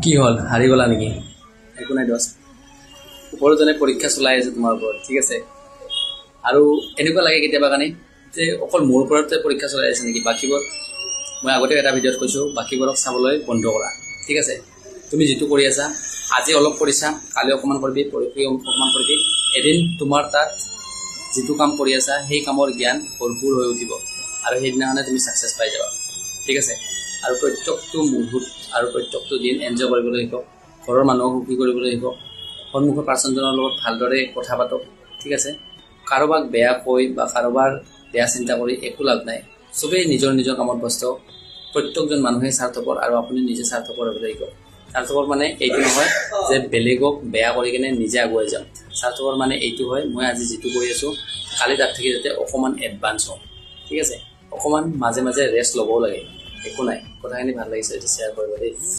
কি হল হাৰি গলা নেকি একো নাই দোষ ওপৰজনে পৰীক্ষা চলাই আছে তোমাৰ ওপৰত ঠিক আছে আৰু এনেকুৱা লাগে কেতিয়াবা কাৰণে যে অকল মোৰ ওপৰতে পৰীক্ষা চলাই আছে নেকি বাকিবোৰ মই আগতে এটা ভিডিঅ'ত কৈছোঁ বাকিবোৰক চাবলৈ বন্ধ কৰা ঠিক আছে তুমি যিটো কৰি আছা আজি অলপ কৰিছা কালি অকণমান কৰিবি পৰহি অকণমান কৰিবি এদিন তোমাৰ তাত যিটো কাম কৰি আছা সেই কামৰ জ্ঞান ভৰপূৰ হৈ উঠিব আৰু সেইদিনাখনে তুমি ছাকচেছ পাই যাবা ঠিক আছে আৰু প্ৰত্যেকটো মুহূৰ্ত আৰু প্ৰত্যেকটো দিন এনজয় কৰিবলৈ শিকক ঘৰৰ মানুহক সুখী কৰিবলৈ শিকক সন্মুখৰ পাৰ্চনজনৰ লগত ভালদৰে কথা পাতক ঠিক আছে কাৰোবাক বেয়া কৈ বা কাৰোবাৰ বেয়া চিন্তা কৰি একো লাভ নাই চবেই নিজৰ নিজৰ কামত ব্যস্ত প্ৰত্যেকজন মানুহে স্বাৰ্থপৰ আৰু আপুনি নিজে স্বাৰ্থপৰ হ'বলৈ শিকক স্বাৰ্থপৰ মানে এইটো নহয় যে বেলেগক বেয়া কৰি কিনে নিজে আগুৱাই যাম স্বাৰ্থপৰ মানে এইটো হয় মই আজি যিটো কৰি আছোঁ কালি তাত থাকি যাতে অকণমান এডভান্স হওঁ ঠিক আছে অকণমান মাজে মাজে ৰেষ্ট ল'বও লাগে একো নাই কথাখিনি ভাল লাগিছে এইটো শ্বেয়াৰ কৰিব দেই